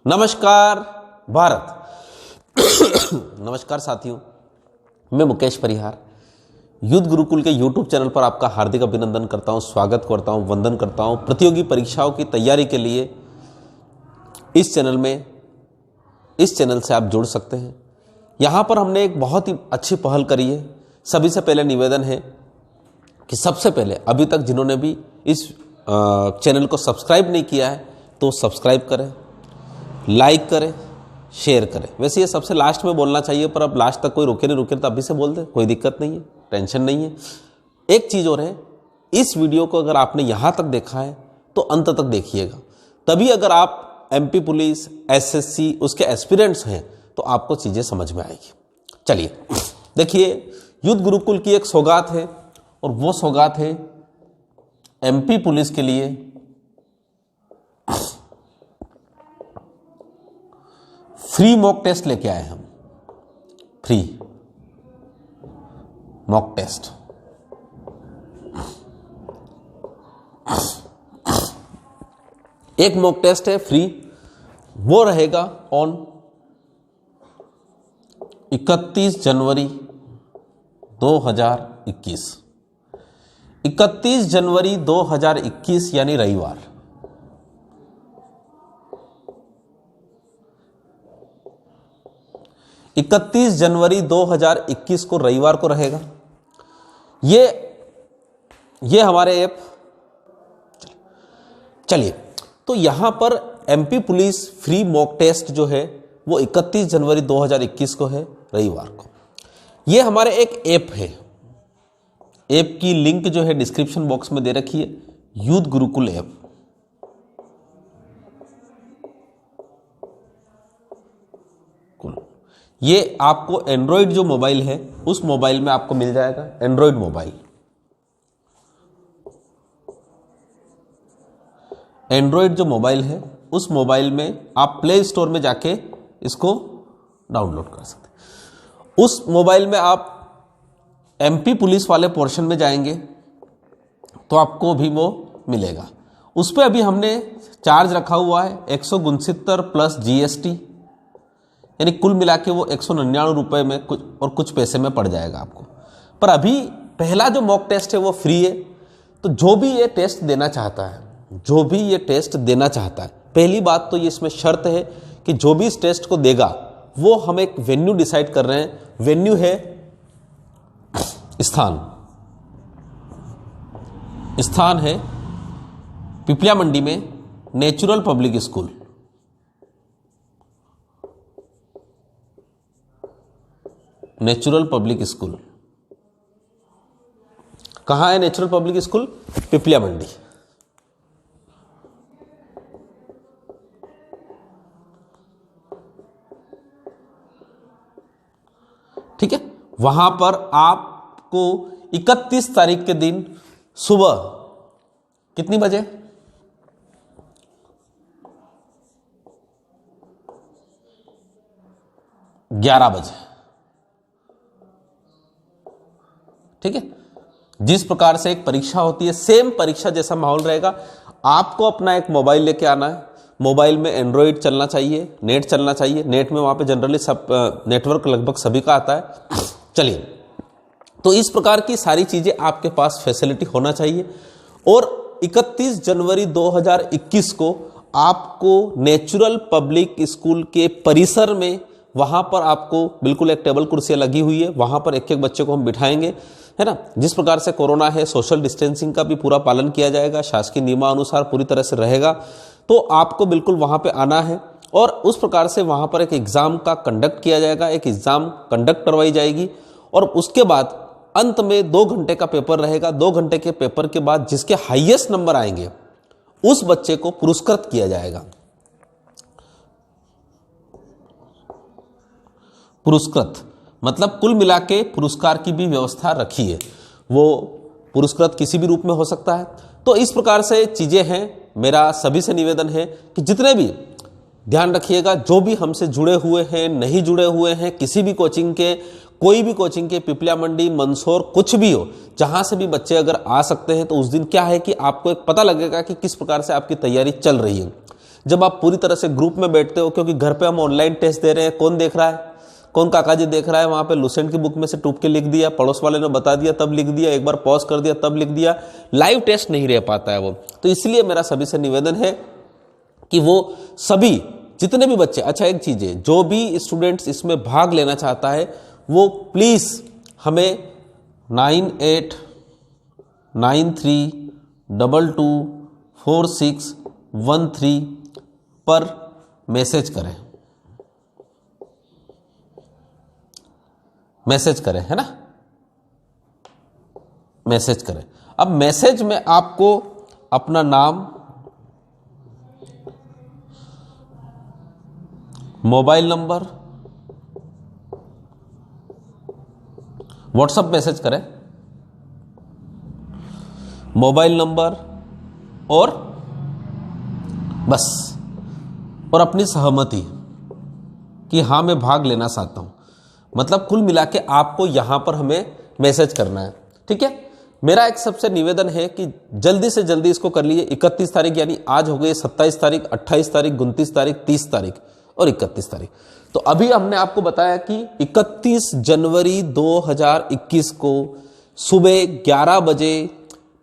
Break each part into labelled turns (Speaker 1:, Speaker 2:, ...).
Speaker 1: नमस्कार भारत। नमस्कार साथियों, मैं मुकेश परिहार युद्ध गुरुकुल के यूट्यूब चैनल पर आपका हार्दिक अभिनंदन करता हूं, स्वागत करता हूं, वंदन करता हूं। प्रतियोगी परीक्षाओं की तैयारी के लिए इस चैनल से आप जुड़ सकते हैं। यहां पर हमने एक बहुत ही अच्छी पहल करी है। सभी से पहले निवेदन है कि सबसे पहले अभी तक जिन्होंने भी इस चैनल को सब्सक्राइब नहीं किया है तो सब्सक्राइब करें, लाइक करें, शेयर करें। वैसे ये सबसे लास्ट में बोलना चाहिए, पर अब लास्ट तक कोई रुके नहीं रुके तो अभी से बोल दे, कोई दिक्कत नहीं है, टेंशन नहीं है। एक चीज़ और है, इस वीडियो को अगर आपने यहाँ तक देखा है तो अंत तक देखिएगा, तभी अगर आप एमपी पुलिस, एसएससी उसके एस्पिरेंट्स हैं तो आपको चीज़ें समझ में आएगी। चलिए देखिए, युद्ध गुरुकुल की एक सौगात है और वो सौगात है एमपी पुलिस के लिए फ्री मॉक टेस्ट लेके आए हम। Free mock test. एक मॉक टेस्ट है फ्री, वो रहेगा ऑन 31 जनवरी 2021। 31 जनवरी 2021 यानी रविवार। इकतीस जनवरी 2021 को रविवार को रहेगा। ये हमारे ऐप। चलिए, तो यहां पर MP police free mock test जो है वो 31 जनवरी 2021 को है, रविवार को। ये हमारे एक ऐप है। ऐप की लिंक जो है डिस्क्रिप्शन बॉक्स में दे रखी है, युद्ध गुरुकुल ऐप। ये आपको एंड्रॉयड जो मोबाइल है उस मोबाइल में आपको मिल जाएगा। एंड्रॉयड मोबाइल, एंड्रॉयड जो मोबाइल है उस मोबाइल में आप प्ले स्टोर में जाके इसको डाउनलोड कर सकते हैं। उस मोबाइल में आप एमपी पुलिस वाले पोर्शन में जाएंगे तो आपको भी वो मिलेगा। उस पर अभी हमने चार्ज रखा हुआ है 169 प्लस जीएसटी, यानी कुल मिला के वो 199 रुपये में कुछ पैसे में पड़ जाएगा आपको। पर अभी पहला जो मॉक टेस्ट है वो फ्री है। तो जो भी ये टेस्ट देना चाहता है, पहली बात तो ये इसमें शर्त है कि जो भी इस टेस्ट को देगा वो हम एक वेन्यू डिसाइड कर रहे हैं। वेन्यू है स्थान है पिपलिया मंडी में natural public school. Natural public school कहाँ है? नेचुरल पब्लिक स्कूल पिपलिया मंडी। ठीक है, वहां पर आपको 31 तारीख के दिन सुबह कितनी बजे? 11 बजे। ठीक है, जिस प्रकार से एक परीक्षा होती है सेम परीक्षा जैसा माहौल रहेगा। आपको अपना एक मोबाइल लेके आना है। मोबाइल में एंड्रॉयड चलना चाहिए, नेट चलना चाहिए। नेट में वहां पे जनरली सब नेटवर्क लगभग सभी का आता है। चलिए, तो इस प्रकार की सारी चीजें आपके पास फैसिलिटी होना चाहिए। और 31 जनवरी 2021 को आपको नेचुरल पब्लिक स्कूल के परिसर में, वहां पर आपको बिल्कुल एक टेबल कुर्सियां लगी हुई है, वहां पर एक एक बच्चे को हम बिठाएंगे, है ना। जिस प्रकार से कोरोना है, सोशल डिस्टेंसिंग का भी पूरा पालन किया जाएगा, शासकीय नियमानुसार पूरी तरह से रहेगा। तो आपको बिल्कुल वहां पे आना है और उस प्रकार से वहां पर एक एग्जाम का कंडक्ट किया जाएगा, एक एग्जाम कंडक्ट करवाई जाएगी। और उसके बाद अंत में 2 घंटे का पेपर रहेगा। 2 घंटे के पेपर के बाद जिसके हाईएस्ट नंबर आएंगे उस बच्चे को पुरस्कृत किया जाएगा। पुरस्कृत मतलब कुल मिला के पुरस्कार की भी व्यवस्था रखी है। वो पुरस्कृत किसी भी रूप में हो सकता है। तो इस प्रकार से चीजें हैं। मेरा सभी से निवेदन है कि जितने भी ध्यान रखिएगा, जो भी हमसे जुड़े हुए हैं, नहीं जुड़े हुए हैं, किसी भी कोचिंग के कोई भी कोचिंग के, पिपलिया मंडी, मंदसौर, कुछ भी हो, जहां से भी बच्चे अगर आ सकते हैं, तो उस दिन क्या है कि आपको एक पता लगेगा कि किस प्रकार से आपकी तैयारी चल रही है। जब आप पूरी तरह से ग्रुप में बैठते हो, क्योंकि घर पे हम ऑनलाइन टेस्ट दे रहे हैं, कौन देख रहा है, कौन काका जी देख रहा है, वहां पे लुसेंट की बुक में से टूप के लिख दिया, पड़ोस वाले ने बता दिया तब लिख दिया, एक बार पॉज कर दिया तब लिख दिया, लाइव टेस्ट नहीं रह पाता है वो। तो इसलिए मेरा सभी से निवेदन है कि वो सभी जितने भी बच्चे, अच्छा एक चीज है, जो भी स्टूडेंट्स इसमें भाग लेना चाहता है वो प्लीज हमें 9893224613 पर मैसेज करें, है ना, मैसेज करें। अब मैसेज में आपको अपना नाम, मोबाइल नंबर, व्हाट्सएप मैसेज करें, मोबाइल नंबर और बस, और अपनी सहमति कि हाँ मैं भाग लेना चाहता हूं। मतलब कुल मिला के आपको यहां पर हमें मैसेज करना है, ठीक है। मेरा एक सबसे निवेदन है कि जल्दी से जल्दी इसको कर लीजिए। 31 तारीख यानी आज हो गई, 27 तारीख, 28 तारीख, 29 तारीख, 30 तारीख और 31 तारीख। तो अभी हमने आपको बताया कि 31 जनवरी 2021 को सुबह 11 बजे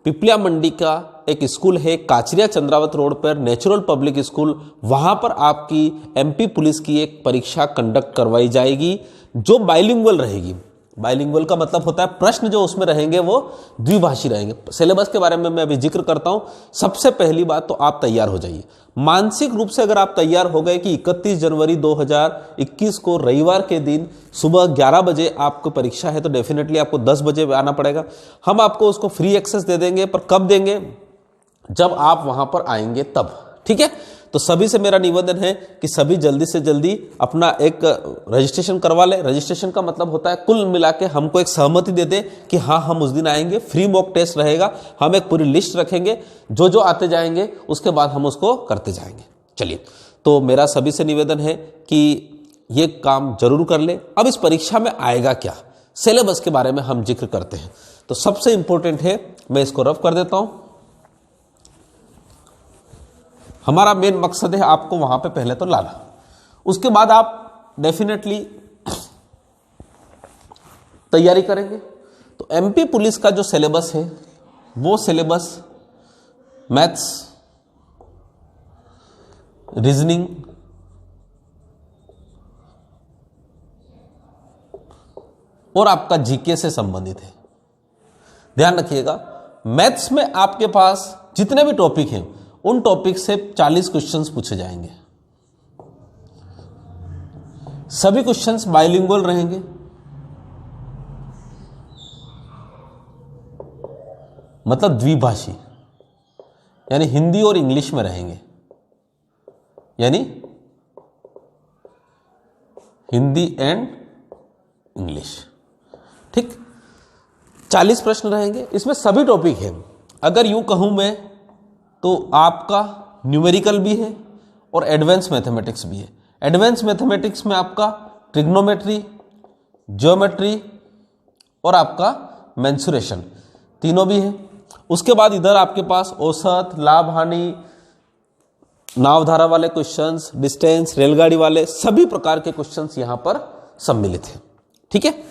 Speaker 1: पिपलिया मंडी का एक स्कूल है, काचरिया चंद्रावत रोड पर, नेचुरल पब्लिक स्कूल, वहां पर आपकी एमपी पुलिस की एक परीक्षा कंडक्ट करवाई जाएगी जो बाइलिंगुअल रहेगी। बाइलिंगुअल का मतलब होता है प्रश्न जो उसमें रहेंगे वो द्विभाषी रहेंगे। सिलेबस के बारे में मैं अभी जिक्र करता हूं। सबसे पहली बात तो आप तैयार हो जाइए, मानसिक रूप से अगर आप तैयार हो गए कि 31 जनवरी 2021 को रविवार के दिन सुबह 11 बजे आपको परीक्षा है, तो डेफिनेटली आपको 10 बजे आना पड़ेगा। हम आपको उसको फ्री एक्सेस दे देंगे, पर कब देंगे, जब आप वहां पर आएंगे तब, ठीक है। तो सभी से मेरा निवेदन है कि सभी जल्दी से जल्दी अपना एक रजिस्ट्रेशन करवा ले। रजिस्ट्रेशन का मतलब होता है कुल मिला के हमको एक सहमति दे दे कि हाँ हम उस दिन आएंगे, फ्री मॉक टेस्ट रहेगा, हम एक पूरी लिस्ट रखेंगे, जो जो आते जाएंगे उसके बाद हम उसको करते जाएंगे। चलिए, तो मेरा सभी से निवेदन है कि ये काम जरूर कर ले। अब इस परीक्षा में आएगा क्या, सिलेबस के बारे में हम जिक्र करते हैं। तो सबसे इंपॉर्टेंट है, मैं इसको रफ कर देता हूं। हमारा मेन मकसद है आपको वहां पे पहले तो लाना, उसके बाद आप डेफिनेटली तैयारी करेंगे। तो एमपी पुलिस का जो सिलेबस है वो सिलेबस मैथ्स, रीजनिंग और आपका जीके से संबंधित है। ध्यान रखिएगा, मैथ्स में आपके पास जितने भी टॉपिक हैं उन टॉपिक से 40 क्वेश्चंस पूछे जाएंगे। सभी क्वेश्चंस बाइलिंगुअल रहेंगे, मतलब द्विभाषी, यानी हिंदी और इंग्लिश में रहेंगे, यानी हिंदी एंड इंग्लिश, ठीक। 40 प्रश्न रहेंगे, इसमें सभी टॉपिक हैं। अगर यूं कहूं मैं तो आपका न्यूमेरिकल भी है और एडवांस मैथमेटिक्स भी है। एडवांस मैथमेटिक्स में आपका ट्रिग्नोमेट्री, ज्योमेट्री और आपका मेंसुरेशन तीनों भी है। उसके बाद इधर आपके पास औसत, लाभ हानि, नावधारा वाले क्वेश्चंस, डिस्टेंस, रेलगाड़ी वाले सभी प्रकार के क्वेश्चंस यहां पर सम्मिलित हैं, ठीक है।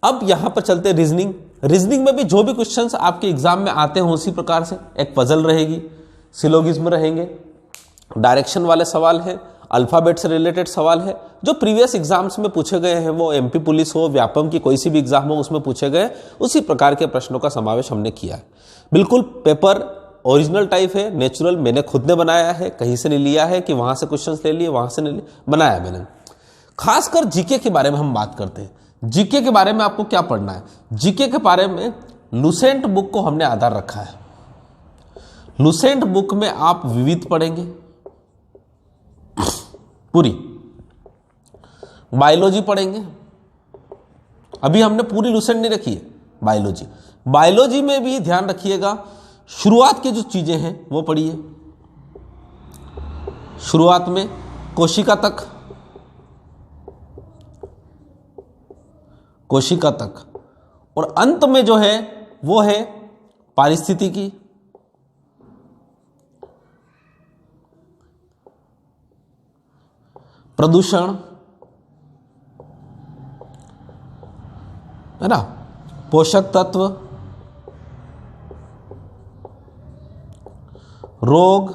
Speaker 1: अब यहां पर चलते हैं रीजनिंग। रीजनिंग में भी जो भी क्वेश्चंस आपके एग्जाम में आते हैं उसी प्रकार से एक पजल रहेगी, सिलोगिज्म रहेंगे, डायरेक्शन वाले सवाल है, अल्फाबेट से रिलेटेड सवाल है, जो प्रीवियस एग्जाम्स में पूछे गए हैं, वो एमपी पुलिस हो, व्यापम की कोई सी भी एग्जाम हो उसमें पूछे गए, उसी प्रकार के प्रश्नों का समावेश हमने किया है। बिल्कुल पेपर ओरिजिनल टाइप है, नेचुरल, मैंने खुद ने बनाया है, कहीं से नहीं लिया है कि वहां से क्वेश्चंस ले लिए, वहां से नहीं लिए, बनाया मैंने। खासकर जीके के बारे में हम बात करते हैं। जीके के बारे में आपको क्या पढ़ना है, जीके के बारे में लुसेंट बुक को हमने आधार रखा है। लुसेंट बुक में आप विविध पढ़ेंगे पूरी, बायोलॉजी पढ़ेंगे, अभी हमने पूरी लुसेंट नहीं रखी है, बायोलॉजी। बायोलॉजी में भी ध्यान रखिएगा, शुरुआत की जो चीजें हैं वो पढ़िए। शुरुआत में कोशिका तक, कोशिका तक, और अंत में जो है वो है पारिस्थितिकी, प्रदूषण, है ना, पोषक तत्व, रोग,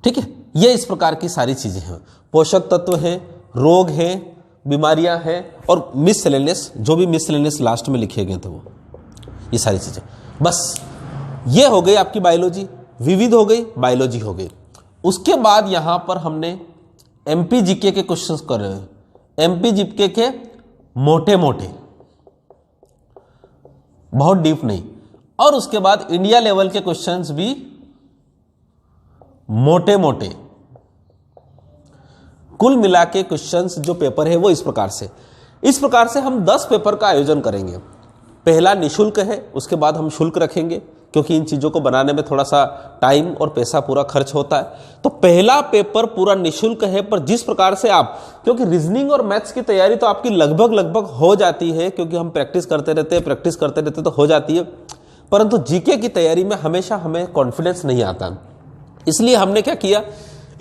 Speaker 1: ठीक है। ये इस प्रकार की सारी चीजें हैं, पोषक तत्व है, रोग है, बीमारियां हैं, और मिससेलेनियस, जो भी मिससेलेनियस लास्ट में लिखे गए थे वो, ये सारी चीजें। बस ये हो गई आपकी बायोलॉजी, विविध हो गई, बायोलॉजी हो गई। उसके बाद यहां पर हमने एमपी जीके के क्वेश्चंस कर रहे हैं, एमपी जीके के मोटे मोटे, बहुत डीप नहीं, और उसके बाद इंडिया लेवल के क्वेश्चंस भी मोटे मोटे। कुल मिला के क्वेश्चंस जो पेपर है वो इस प्रकार से हम 10 पेपर का आयोजन करेंगे। पहला निशुल्क है, उसके बाद हम शुल्क रखेंगे, क्योंकि इन चीजों को बनाने में थोड़ा सा टाइम और पैसा पूरा खर्च होता है। तो पहला पेपर पूरा निशुल्क है, पर जिस प्रकार से आप, क्योंकि रीजनिंग और मैथ्स की तैयारी तो आपकी लगभग हो जाती है, क्योंकि हम प्रैक्टिस करते रहते तो हो जाती है, परंतु जीके की तैयारी में हमेशा हमें कॉन्फिडेंस नहीं आता। इसलिए हमने क्या किया,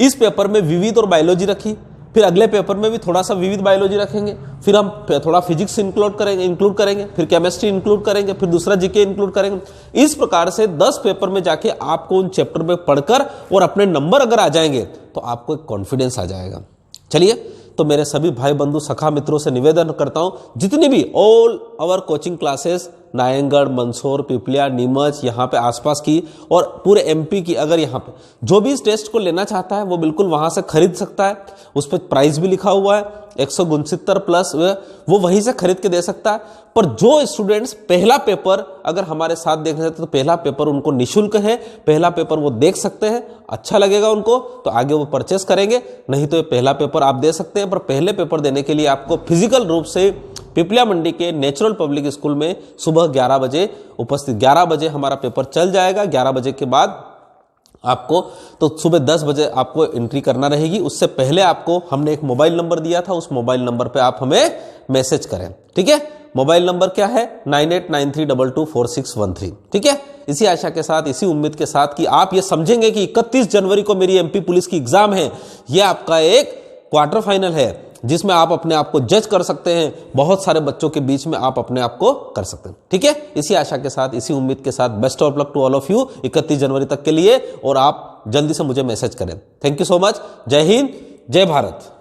Speaker 1: इस पेपर में विविध और बायोलॉजी रखी, फिर अगले पेपर में भी थोड़ा सा विविध बायोलॉजी रखेंगे, फिर हम थोड़ा फिजिक्स इंक्लूड करेंगे, फिर केमिस्ट्री इंक्लूड करेंगे, फिर दूसरा जीके इंक्लूड करेंगे। इस प्रकार से 10 पेपर में जाके आपको उन चैप्टर में पढ़कर और अपने नंबर अगर आ जाएंगे तो आपको एक कॉन्फिडेंस आ जाएगा। चलिए, तो मेरे सभी भाई बंधु सखा मित्रों से निवेदन करता हूं, जितनी भी all our coaching classes, Nayangarh, Mandsaur, Piplia, Neemuch, यहाँ पे आसपास की और पूरे एमपी की, अगर यहाँ पे जो भी इस टेस्ट को लेना चाहता है वो बिल्कुल वहां से खरीद सकता है। उस पर प्राइस भी लिखा हुआ है 169 प्लस, वो वहीं से खरीद के दे सकता है। पर जो स्टूडेंट्स पहला पेपर अगर हमारे साथ देखना चाहते तो पहला पेपर उनको निःशुल्क है, पहला पेपर वो देख सकते हैं, अच्छा लगेगा उनको तो आगे वो परचेस करेंगे, नहीं तो ये पहला पेपर आप दे सकते हैं। पर पहले पेपर देने के लिए आपको फिजिकल रूप से पिपलिया मंडी के नेचुरल पब्लिक स्कूल में सुबह 11 बजे उपस्थित, 11 बजे हमारा पेपर चल जाएगा। 11 बजे के बाद आपको तो सुबह 10 बजे आपको एंट्री करना रहेगी। उससे पहले आपको हमने एक मोबाइल नंबर दिया था, उस मोबाइल नंबर पे आप हमें मैसेज करें, ठीक है। मोबाइल नंबर क्या है? 9893224613, ठीक है। इसी आशा के साथ, इसी उम्मीद के साथ कि आप ये समझेंगे कि 31 जनवरी को मेरी एमपी पुलिस की एग्जाम है, ये आपका एक क्वार्टर फाइनल है जिसमें आप अपने आप को जज कर सकते हैं, बहुत सारे बच्चों के बीच में आप अपने आप को कर सकते हैं, ठीक है। इसी आशा के साथ, इसी उम्मीद के साथ, best of luck to all of you 31 जनवरी तक के लिए, और आप जल्दी से मुझे मैसेज करें। Thank you so much. जय हिंद, जय भारत।